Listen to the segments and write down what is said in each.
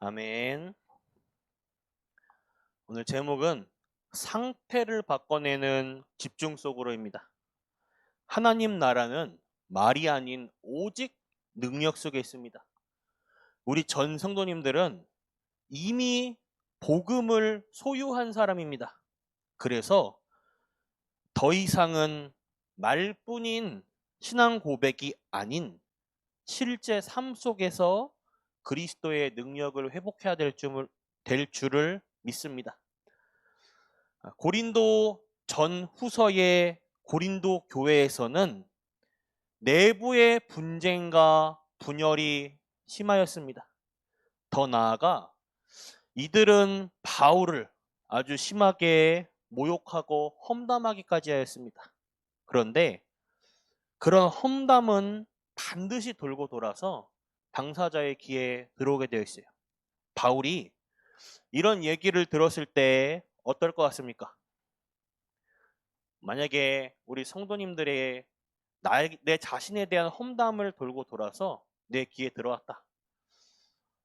아멘. 오늘 제목은 상태를 바꿔내는 집중 속으로입니다. 하나님 나라는 말이 아닌 오직 능력 속에 있습니다. 우리 전 성도님들은 이미 복음을 소유한 사람입니다. 그래서 더 이상은 말뿐인 신앙 고백이 아닌 실제 삶 속에서 그리스도의 능력을 회복해야 될 줄을 믿습니다. 고린도 전후서의 고린도 교회에서는 내부의 분쟁과 분열이 심하였습니다. 더 나아가 이들은 바울을 아주 심하게 모욕하고 험담하기까지 하였습니다. 그런데 그런 험담은 반드시 돌고 돌아서 당사자의 귀에 들어오게 되어 있어요. 바울이 이런 얘기를 들었을 때 어떨 것 같습니까? 만약에 우리 성도님들의 내 자신에 대한 험담을 돌고 돌아서 내 귀에 들어왔다.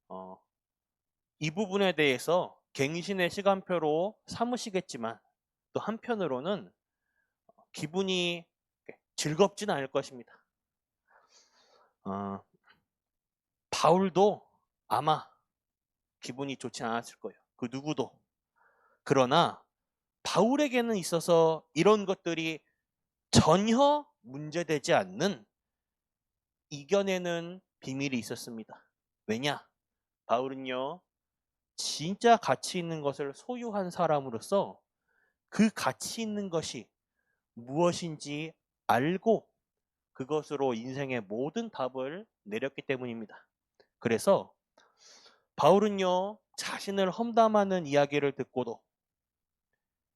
어, 이 부분에 대해서 갱신의 시간표로 삼으시겠지만 또 한편으로는 기분이 즐겁진 않을 것입니다. 어, 바울도 아마 기분이 좋지 않았을 거예요. 그 누구도. 그러나 바울에게는 있어서 이런 것들이 전혀 문제되지 않는 이겨내는 비밀이 있었습니다. 왜냐? 바울은요, 진짜 가치 있는 것을 소유한 사람으로서 그 가치 있는 것이 무엇인지 알고 그것으로 인생의 모든 답을 내렸기 때문입니다. 그래서 바울은요, 자신을 험담하는 이야기를 듣고도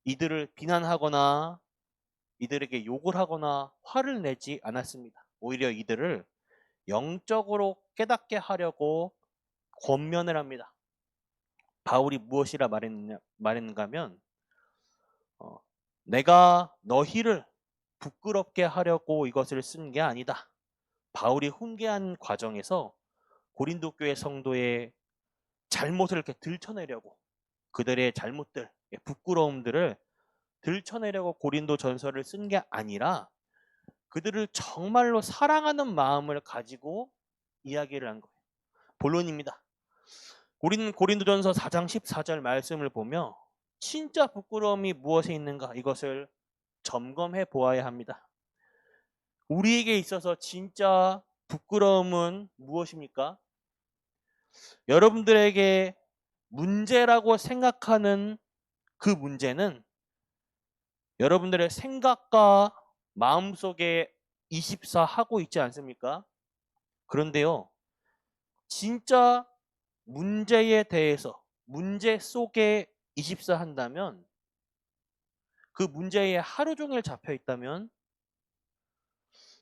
이들을 비난하거나 이들에게 욕을 하거나 화를 내지 않았습니다. 오히려 이들을 영적으로 깨닫게 하려고 권면을 합니다. 바울이 무엇이라 말했는가 하면 내가 너희를 부끄럽게 하려고 이것을 쓴 게 아니다. 바울이 훈계한 과정에서 고린도 교회 성도의 잘못을 이렇게 들춰내려고 그들의 잘못들, 부끄러움들을 들춰내려고 고린도 전서를 쓴 게 아니라 그들을 정말로 사랑하는 마음을 가지고 이야기를 한 거예요. 본론입니다. 우리는 고린도전서 4장 14절 말씀을 보며 진짜 부끄러움이 무엇에 있는가 이것을 점검해 보아야 합니다. 우리에게 있어서 진짜 부끄러움은 무엇입니까? 여러분들에게 문제라고 생각하는 그 문제는 여러분들의 생각과 마음속에 24 하고 있지 않습니까? 그런데요, 진짜 문제에 대해서 문제 속에 24 한다면 그 문제에 하루 종일 잡혀 있다면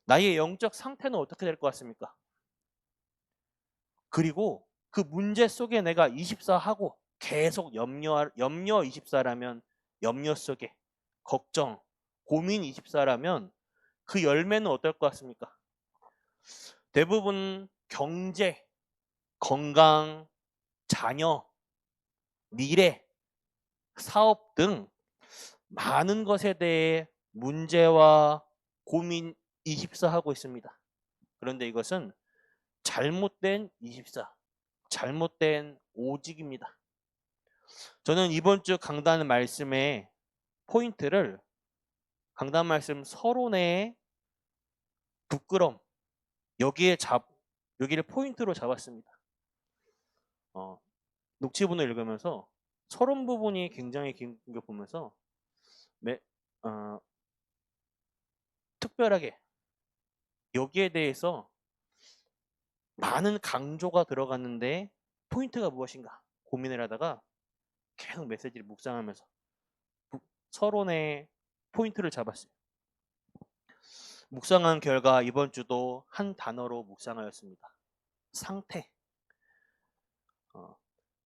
나의 영적 상태는 어떻게 될 것 같습니까? 그리고 그 문제 속에 내가 24 하고 계속 염려 24라면 염려 속에 걱정, 고민 24라면 그 열매는 어떨 것 같습니까? 대부분 경제, 건강, 자녀, 미래, 사업 등 많은 것에 대해 문제와 고민 24 하고 있습니다. 그런데 이것은 잘못된 24, 잘못된 오직입니다. 저는 이번 주 강단 말씀의 포인트를 강단 말씀 서론의 부끄럼 여기를 포인트로 잡았습니다. 녹취본을 읽으면서 서론 부분이 굉장히 긴 거 보면서 특별하게 여기에 대해서 많은 강조가 들어갔는데 포인트가 무엇인가 고민을 하다가 계속 메시지를 묵상하면서 서론의 포인트를 잡았어요. 묵상한 결과 이번 주도 한 단어로 묵상하였습니다. 상태.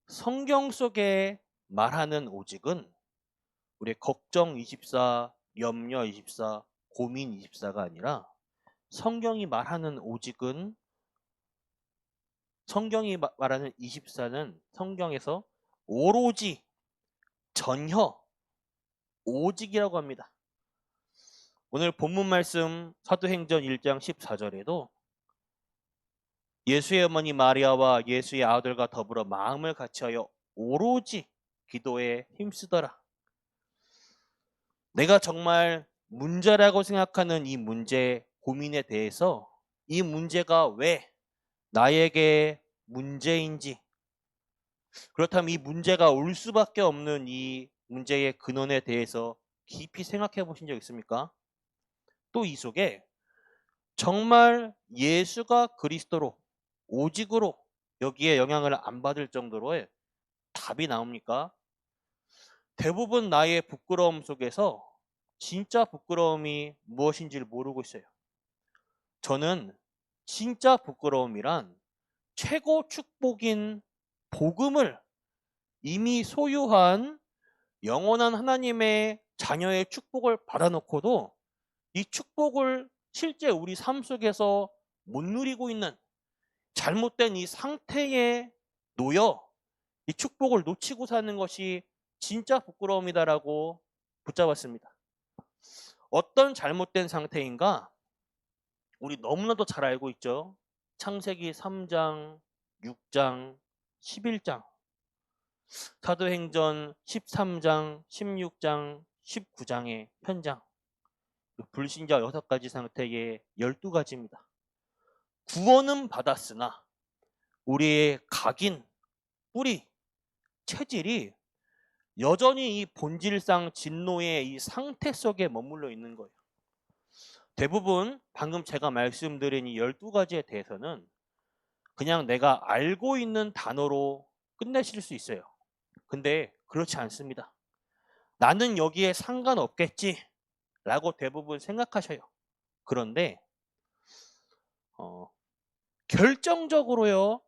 성경 속에 말하는 오직은 우리의 걱정 24, 염려 24, 고민 24가 아니라 성경이 말하는 오직은 성경이 말하는 24는 성경에서 오로지, 전혀, 오직이라고 합니다. 오늘 본문 말씀 사도행전 1장 14절에도 예수의 어머니 마리아와 예수의 아들과 더불어 마음을 같이하여 오로지 기도에 힘쓰더라. 내가 정말 문제라고 생각하는 이 문제 고민에 대해서 이 문제가 왜 나에게 문제인지, 그렇다면 이 문제가 올 수밖에 없는 이 문제의 근원에 대해서 깊이 생각해 보신 적 있습니까? 또 이 속에 정말 예수가 그리스도로 오직으로 여기에 영향을 안 받을 정도로의 답이 나옵니까? 대부분 나의 부끄러움 속에서 진짜 부끄러움이 무엇인지를 모르고 있어요. 저는 진짜 부끄러움이란 최고 축복인 복음을 이미 소유한 영원한 하나님의 자녀의 축복을 받아놓고도 이 축복을 실제 우리 삶 속에서 못 누리고 있는 잘못된 이 상태에 놓여 이 축복을 놓치고 사는 것이 진짜 부끄러움이다라고 붙잡았습니다. 어떤 잘못된 상태인가? 우리 너무나도 잘 알고 있죠. 창세기 3장, 6장, 11장, 사도행전 13장, 16장, 19장의 편장, 불신자 6가지 상태의 12가지입니다. 구원은 받았으나 우리의 각인, 뿌리, 체질이 여전히 이 본질상 진노의 이 상태 속에 머물러 있는 거예요. 대부분 방금 제가 말씀드린 이 12가지에 대해서는 그냥 내가 알고 있는 단어로 끝내실 수 있어요. 근데 그렇지 않습니다. 나는 여기에 상관없겠지 라고 대부분 생각하셔요. 그런데 결정적으로요,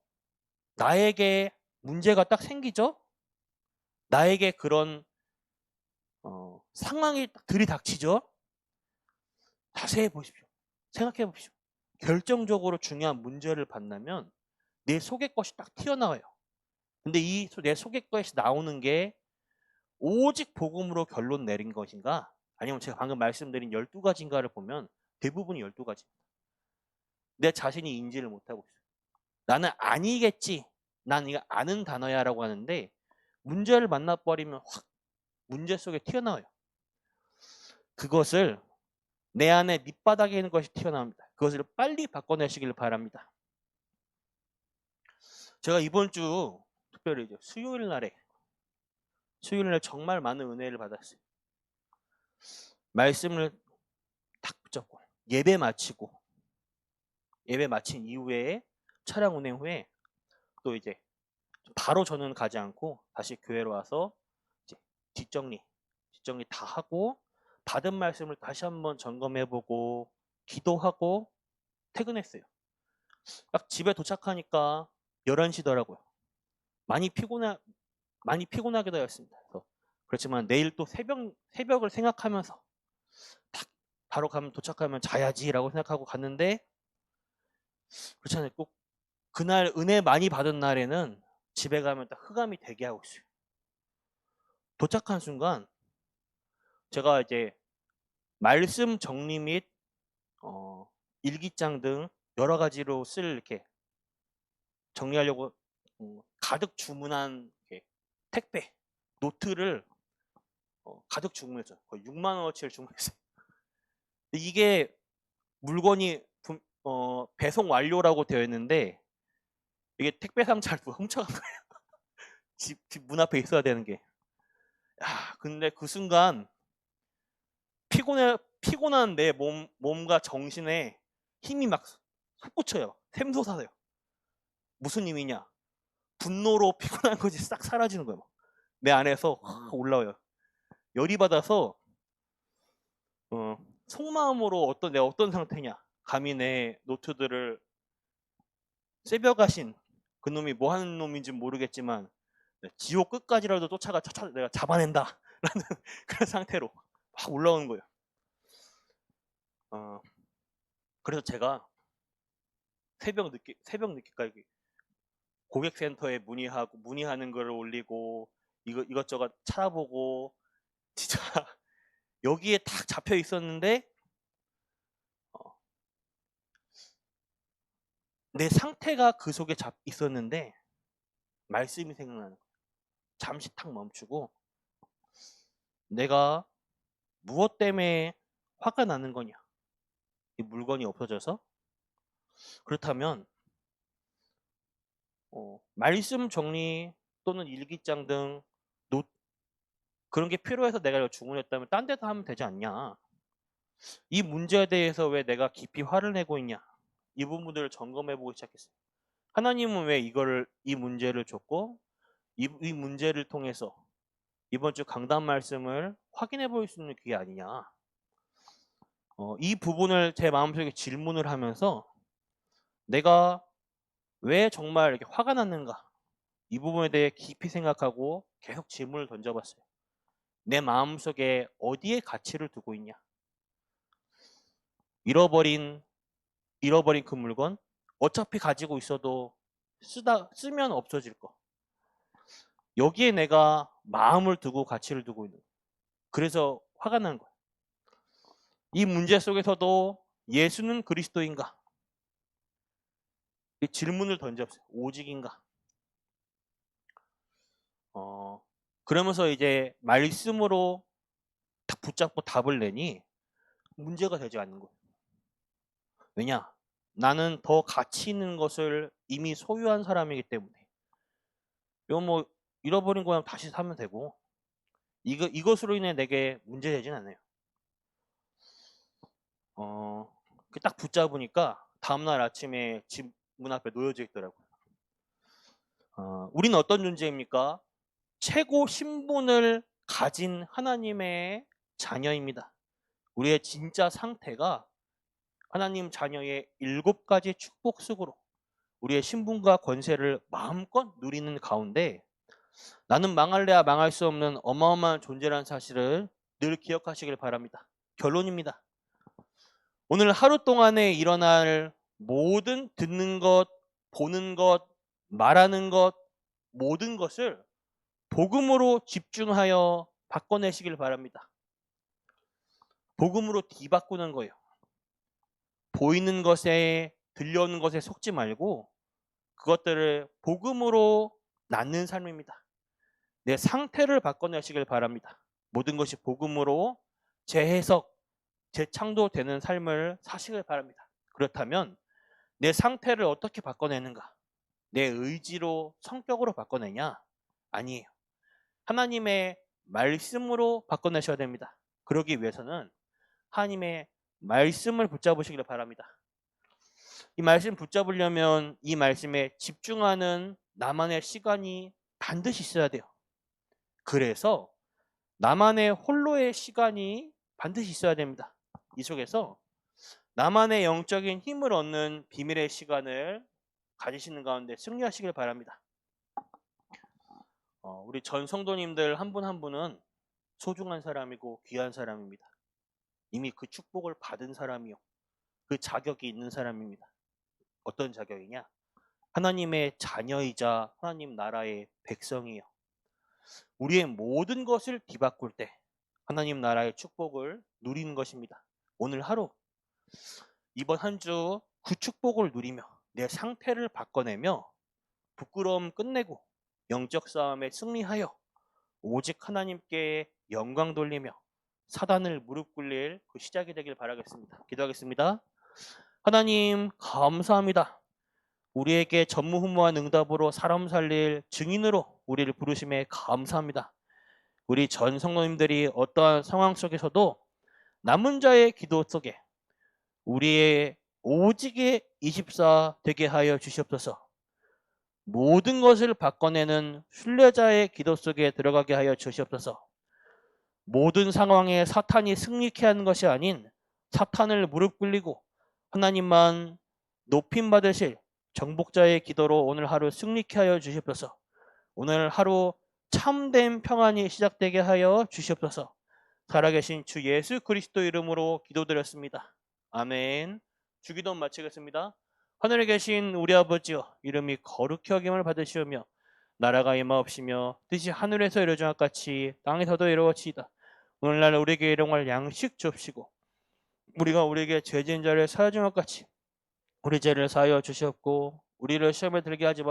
나에게 문제가 딱 생기죠? 나에게 그런 상황이 딱 들이닥치죠? 자세히 보십시오. 생각해 보십시오. 결정적으로 중요한 문제를 만나면 내 속의 것이 딱 튀어나와요. 근데 이 내 속의 것이 나오는 게 오직 복음으로 결론 내린 것인가? 아니면 제가 방금 말씀드린 12가지인가를 보면 대부분이 12가지입니다. 내 자신이 인지를 못하고 있어요. 나는 아니겠지. 난 이거 아는 단어야 라고 하는데 문제를 만나버리면 확 문제 속에 튀어나와요. 그것을 내 안에 밑바닥에 있는 것이 튀어나옵니다. 그것을 빨리 바꿔내시길 바랍니다. 제가 이번 주 특별히 이제 수요일 날 정말 많은 은혜를 받았어요. 말씀을 딱 붙잡고 예배 마친 이후에 차량 운행 후에 또 이제 바로 저는 가지 않고 다시 교회로 와서 이제 뒷정리 다 하고 받은 말씀을 다시 한번 점검해보고 기도하고 퇴근했어요. 딱 집에 도착하니까 11시더라고요. 많이 피곤하기도 했습니다. 그렇지만 내일 또 새벽을 생각하면서 바로 도착하면 자야지라고 생각하고 갔는데, 그렇잖아요. 꼭 그날 은혜 많이 받은 날에는 집에 가면 딱 흑암이 대기하고 있어요. 도착한 순간 제가 이제 말씀 정리 및 일기장 등 여러 가지로 쓸 이렇게 정리하려고 가득 주문한 택배 노트를 가득 주문했어요. 거의 6만 원어치를 주문했어요. 이게 물건이 배송 완료라고 되어 있는데 이게 택배 상자를 훔쳐간 거예요. 집 문 앞에 있어야 되는 게. 야, 근데 그 순간 피곤한 내 몸과 정신에 힘이 막 솟구쳐요. 샘솟아요. 무슨 힘이냐? 분노로 피곤한 것이 싹 사라지는 거예요. 내 안에서 확 올라와요. 열이 받아서 속마음으로 내가 어떤 상태냐? 감히 내 노트들을 새벽가신 그놈이 뭐 하는 놈인지 모르겠지만 지옥 끝까지라도 쫓아가 내가 잡아낸다 라는 그런 상태로 확 올라오는 거예요. 그래서 제가 새벽 늦게까지 고객센터에 문의하는 거를 올리고 이것저것 찾아보고 진짜 여기에 딱 잡혀 있었는데 내 상태가 그 속에 있었는데 말씀이 생각나는 거예요. 잠시 탁 멈추고 내가 무엇 때문에 화가 나는 거냐? 이 물건이 없어져서? 그렇다면 말씀 정리 또는 일기장 등 그런 게 필요해서 내가 이걸 주문했다면 딴 데서 하면 되지 않냐? 이 문제에 대해서 왜 내가 깊이 화를 내고 있냐? 이 부분들을 점검해 보기 시작했어요. 하나님은 왜 이 문제를 줬고 이 문제를 통해서 이번 주 강단 말씀을 확인해 볼 수 있는 기회 아니냐? 이 부분을 제 마음속에 질문을 하면서 내가 왜 정말 이렇게 화가 났는가? 이 부분에 대해 깊이 생각하고 계속 질문을 던져봤어요. 내 마음속에 어디에 가치를 두고 있냐? 잃어버린 그 물건? 어차피 가지고 있어도 쓰면 없어질 거. 여기에 내가 마음을 두고 가치를 두고 있는 거예요. 그래서 화가 나는 거예요. 이 문제 속에서도 예수는 그리스도인가? 이 질문을 던졌어요. 오직인가? 그러면서 이제 말씀으로 딱 붙잡고 답을 내니 문제가 되지 않는 거예요. 왜냐? 나는 더 가치 있는 것을 이미 소유한 사람이기 때문에. 이거 뭐 잃어버린 거면 다시 사면 되고 이것으로 인해 내게 문제되진 않아요. 딱 붙잡으니까 다음날 아침에 집 문 앞에 놓여져 있더라고요. 우리는 어떤 존재입니까? 최고 신분을 가진 하나님의 자녀입니다. 우리의 진짜 상태가 하나님 자녀의 7가지 축복 속으로 우리의 신분과 권세를 마음껏 누리는 가운데 나는 망할래야 망할 수 없는 어마어마한 존재라는 사실을 늘 기억하시길 바랍니다. 결론입니다. 오늘 하루 동안에 일어날 모든 듣는 것, 보는 것, 말하는 것, 모든 것을 복음으로 집중하여 바꿔내시길 바랍니다. 복음으로 뒤바꾸는 거예요. 보이는 것에 들려오는 것에 속지 말고 그것들을 복음으로 낳는 삶입니다. 내 상태를 바꿔내시길 바랍니다. 모든 것이 복음으로 재해석, 재창조되는 삶을 사시길 바랍니다. 그렇다면 내 상태를 어떻게 바꿔내는가? 내 의지로, 성격으로 바꿔내냐? 아니에요. 하나님의 말씀으로 바꿔내셔야 됩니다. 그러기 위해서는 하나님의 말씀을 붙잡으시길 바랍니다. 이 말씀 붙잡으려면 이 말씀에 집중하는 나만의 시간이 반드시 있어야 돼요. 그래서 나만의 홀로의 시간이 반드시 있어야 됩니다. 이 속에서 나만의 영적인 힘을 얻는 비밀의 시간을 가지시는 가운데 승리하시길 바랍니다. 우리 전 성도님들 한 분 한 분은 소중한 사람이고 귀한 사람입니다. 이미 그 축복을 받은 사람이요. 그 자격이 있는 사람입니다. 어떤 자격이냐? 하나님의 자녀이자 하나님 나라의 백성이요. 우리의 모든 것을 뒤바꿀 때 하나님 나라의 축복을 누리는 것입니다. 오늘 하루 이번 한 주 그 축복을 누리며 내 상태를 바꿔내며 부끄러움 끝내고 영적 싸움에 승리하여 오직 하나님께 영광 돌리며 사단을 무릎 꿇릴 그 시작이 되길 바라겠습니다. 기도하겠습니다. 하나님 감사합니다. 우리에게 전무후무한 응답으로 사람 살릴 증인으로 우리를 부르심에 감사합니다. 우리 전 성도님들이 어떠한 상황 속에서도 남은 자의 기도 속에 우리의 오직의 24 되게 하여 주시옵소서. 모든 것을 바꿔내는 순례자의 기도 속에 들어가게 하여 주시옵소서. 모든 상황에 사탄이 승리케 하는 것이 아닌 사탄을 무릎 꿇리고 하나님만 높임 받으실 정복자의 기도로 오늘 하루 승리케 하여 주시옵소서. 오늘 하루 참된 평안이 시작되게 하여 주시옵소서. 살아계신 주 예수 그리스도 이름으로 기도드렸습니다. 아멘. 주기도 마치겠습니다. 하늘에 계신 우리 아버지여 이름이 거룩히 여김을 받으시오며 나라가 임하옵시며 뜻이 하늘에서 이루어진 것 같이 땅에서도 이루어지이다. 오늘날 우리에게 일용할 양식 주옵시고 우리가 우리에게 죄진 자를 사하여 준 것 같이 우리 죄를 사하여 주시옵고 우리를 시험에 들게 하지 마